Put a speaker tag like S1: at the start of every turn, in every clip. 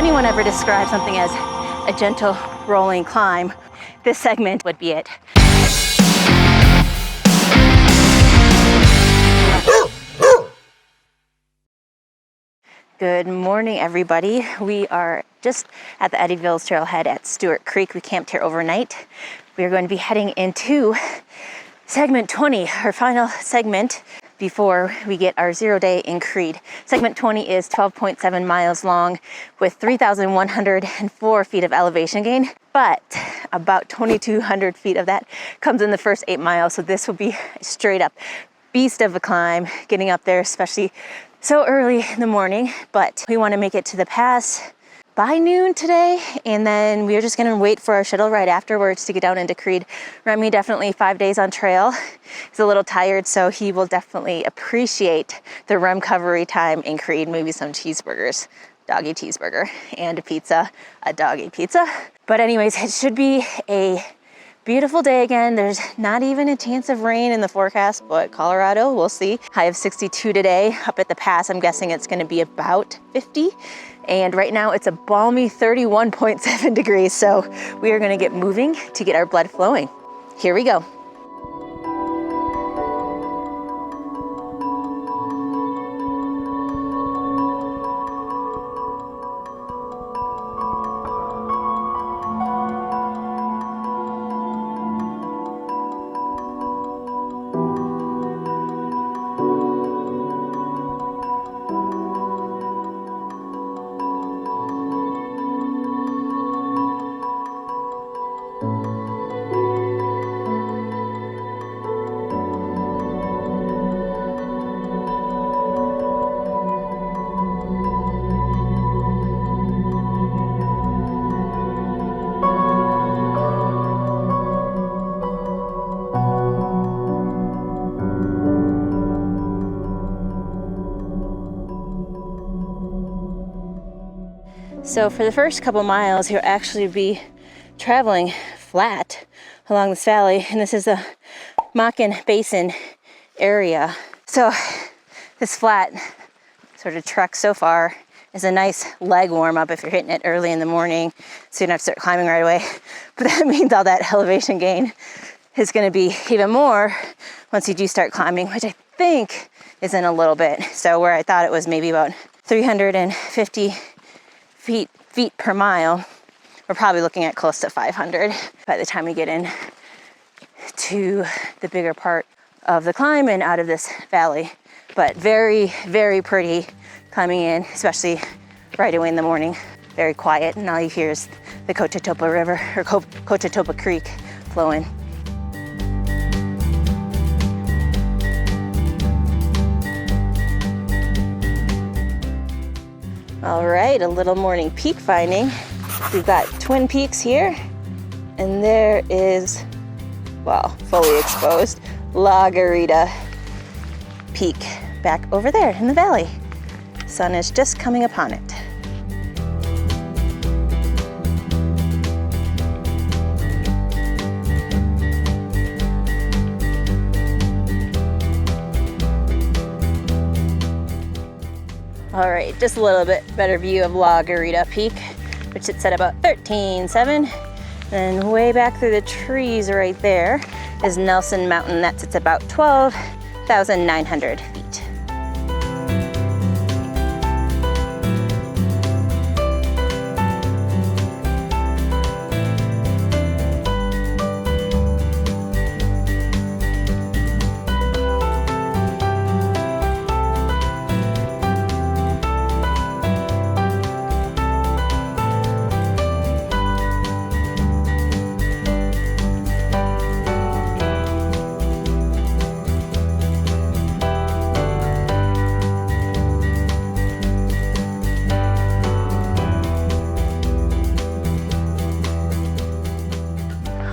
S1: anyone ever describes something as a gentle rolling climb, this segment would be it. Good morning, everybody. We are just at the Eddiesville trailhead at Stewart Creek. We camped here overnight. We are going to be heading into segment 20, our final segment before we get our 0 day in Creede. Segment 20 is 12.7 miles long with 3,104 feet of elevation gain, but about 2,200 feet of that comes in the first 8 miles. So this will be straight up beast of a climb, getting up there, especially so early in the morning. But we want to make it to the pass by noon today, and then we are just gonna wait for our shuttle ride afterwards to get down into Creede. Remy, definitely 5 days on trail. He's a little tired, so he will definitely appreciate the recovery time in Creede. Maybe some cheeseburgers, doggy cheeseburger, and a pizza, a doggy pizza. But anyways, it should be a beautiful day again. There's not even a chance of rain in the forecast, but Colorado, we'll see. High of 62 today. Up at the pass, I'm guessing it's gonna be about 50. And right now it's a balmy 31.7 degrees. So we are gonna get moving to get our blood flowing. Here we go. So for the first couple miles, you'll actually be traveling flat along this valley, and this is the Machin Basin area. So this flat sort of trek so far is a nice leg warm up if you're hitting it early in the morning, so you don't have to start climbing right away. But that means all that elevation gain is going to be even more once you do start climbing, which I think is in a little bit. So where I thought it was maybe about 350 feet per mile, we're probably looking at close to 500 by the time we get in to the bigger part of the climb and out of this valley. But very, very pretty climbing in, especially right away in the morning. Very quiet, and all you hear is the Cochetopa River, or Cochetopa Creek flowing. All right, a little morning peak finding. We've got Twin Peaks here, and there is, well, fully exposed La Garita Peak back over there in the valley. Sun is just coming upon it. All right, just a little bit better view of La Garita Peak, which sits at about 13.7. Then way back through the trees right there is Nelson Mountain. That sits about 12,900 feet.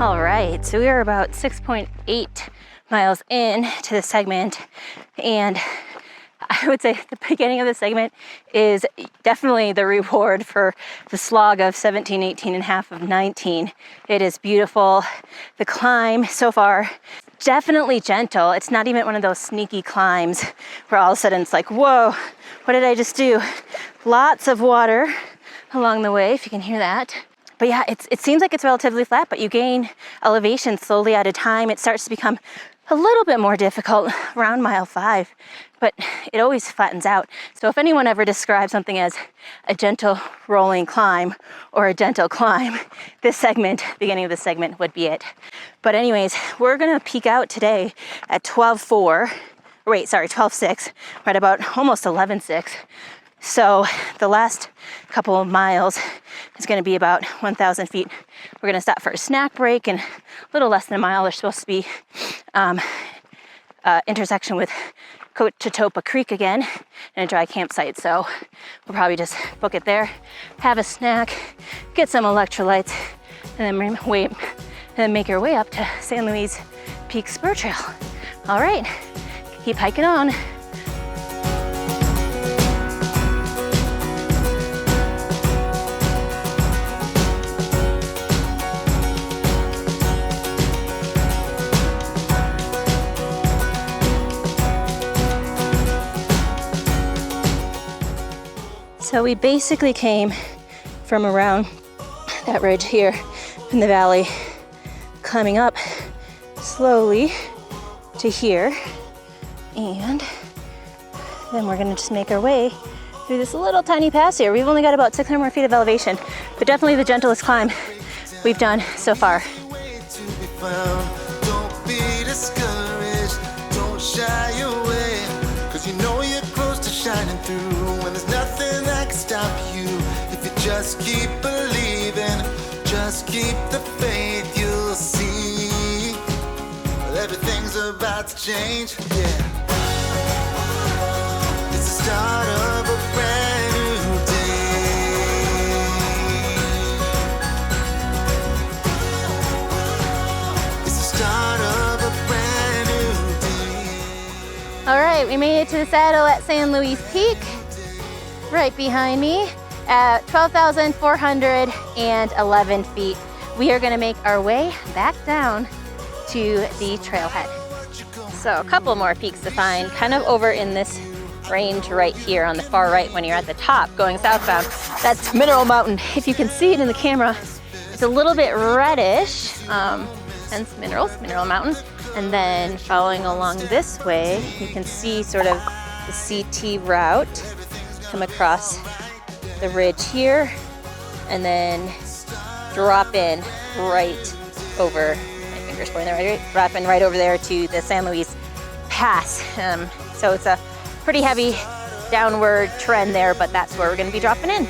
S1: All right, so we are about 6.8 miles in to the segment, and I would say the beginning of the segment is definitely the reward for the slog of 17, 18 and a half of 19. It is beautiful. The climb so far, definitely gentle. It's not even one of those sneaky climbs where all of a sudden it's like, whoa, what did I just do? Lots of water, along the way, if you can hear that. But yeah, it seems like it's relatively flat, but you gain elevation slowly at a time. It starts to become a little bit more difficult around mile 5, but it always flattens out. So if anyone ever describes something as a gentle rolling climb or a gentle climb, this segment, beginning of this segment, would be it. But anyways, we're gonna peak out today at 12.6. We're at about almost 11.6. So the last couple of miles is going to be about 1,000 feet. We're going to stop for a snack break, and a little less than a mile. There's supposed to be intersection with Cochetopa Creek again and a dry campsite. So we'll probably just book it there, have a snack, get some electrolytes, and then make our way up to San Luis Peak Spur Trail. All right, keep hiking on. So we basically came from around that ridge here in the valley, climbing up slowly to here, and then we're gonna just make our way through this little tiny pass here. We've only got about 600 more feet of elevation, but definitely the gentlest climb we've done so far.
S2: Don't be discouraged, don't shy away, 'cause you know you're close to shining through, when there's nothing that can stop you. If you just keep believing, just keep the faith, you'll see everything's about to change. Yeah, it's the start of a brand new day. It's the start of a brand new day.
S1: All right, we made it to the saddle at San Luis Peak, right behind me at 12,411 feet. We are gonna make our way back down to the trailhead. So a couple more peaks to find, kind of over in this range right here on the far right when you're at the top going southbound. That's Mineral Mountain. If you can see it in the camera, it's a little bit reddish, hence Mineral Mountain. And then following along this way, you can see sort of the CT route come across the ridge here and then drop in right over, my finger's pointing the right, drop in right over there to the San Luis Pass. So it's a pretty heavy downward trend there, but that's where we're gonna be dropping in.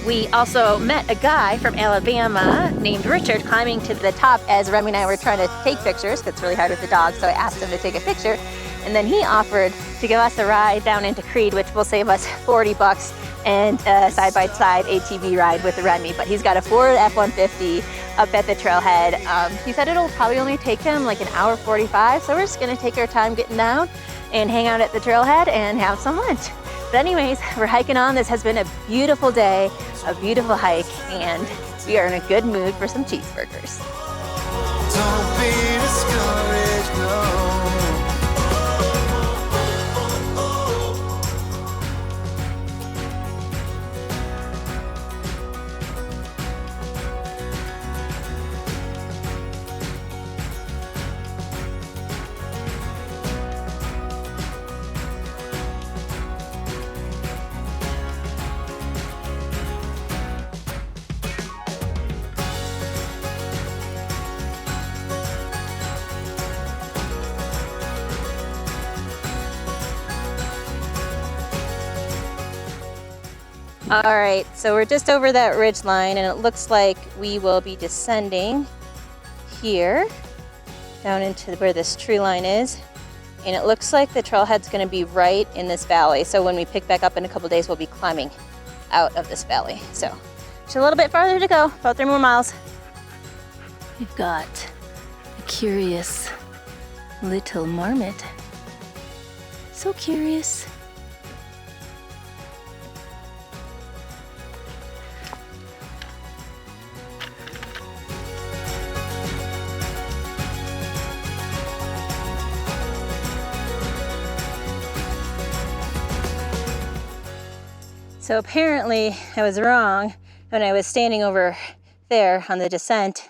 S1: We also met a guy from Alabama named Richard climbing to the top as Remy and I were trying to take pictures, because it's really hard with the dog, so I asked him to take a picture. And then he offered to give us a ride down into Creede, which will save us $40 and a side-by-side ATV ride with Remy. But he's got a Ford F-150 up at the trailhead. He said it'll probably only take him like an hour 45, so we're just gonna take our time getting down and hang out at the trailhead and have some lunch. But anyways, we're hiking on. This has been a beautiful day, a beautiful hike, and we are in a good mood for some cheeseburgers.
S2: Don't be discouraged, no.
S1: All right, so we're just over that ridge line, and it looks like we will be descending here down into where this tree line is. And it looks like the trailhead's gonna be right in this valley. So when we pick back up in a couple days, we'll be climbing out of this valley. So just a little bit farther to go, about 3 more miles. We've got a curious little marmot. So curious. So apparently I was wrong. when I was standing over there on the descent,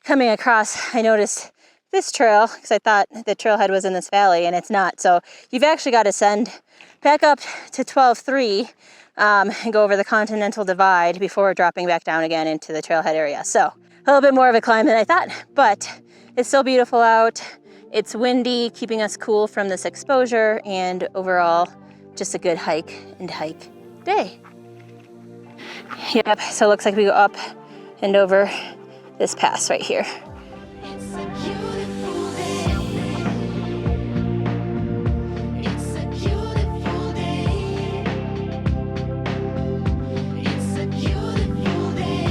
S1: coming across, I noticed this trail because I thought the trailhead was in this valley, and it's not. So you've actually got to send back up to 12.3 and go over the Continental Divide before dropping back down again into the trailhead area. So a little bit more of a climb than I thought, but it's still beautiful out. It's windy, keeping us cool from this exposure, and overall, just a good hike day. Yep, so it looks like we go up and over this pass right here.
S2: It's a beautiful day. It's a beautiful day. It's a beautiful day.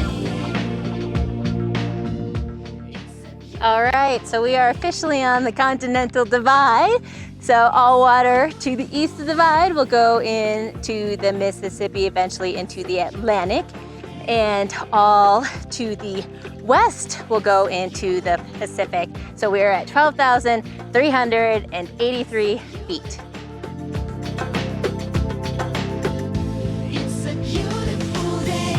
S1: All right, so we are officially on the Continental Divide. So all water to the east of the divide will go into the Mississippi, eventually into the Atlantic, and all to the west will go into the Pacific. So we're at 12,383 feet.
S2: It's a beautiful day.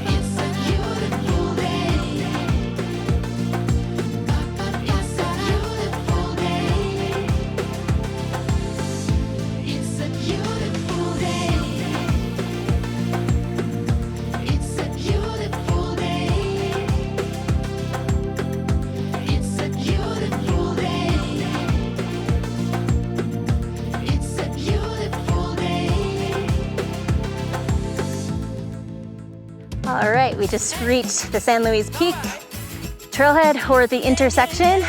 S2: It's a beautiful day. It's a beautiful day. It's a beautiful day. It's a beautiful day. It's a beautiful day. It's a beautiful day. It's a beautiful day.
S1: All right, we just reached the San Luis Peak trailhead. We're at the intersection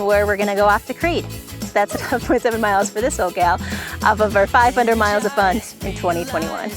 S1: where we're gonna go off to Creede. So that's 12.7 miles for this old gal off of our 500 miles of fun in 2021.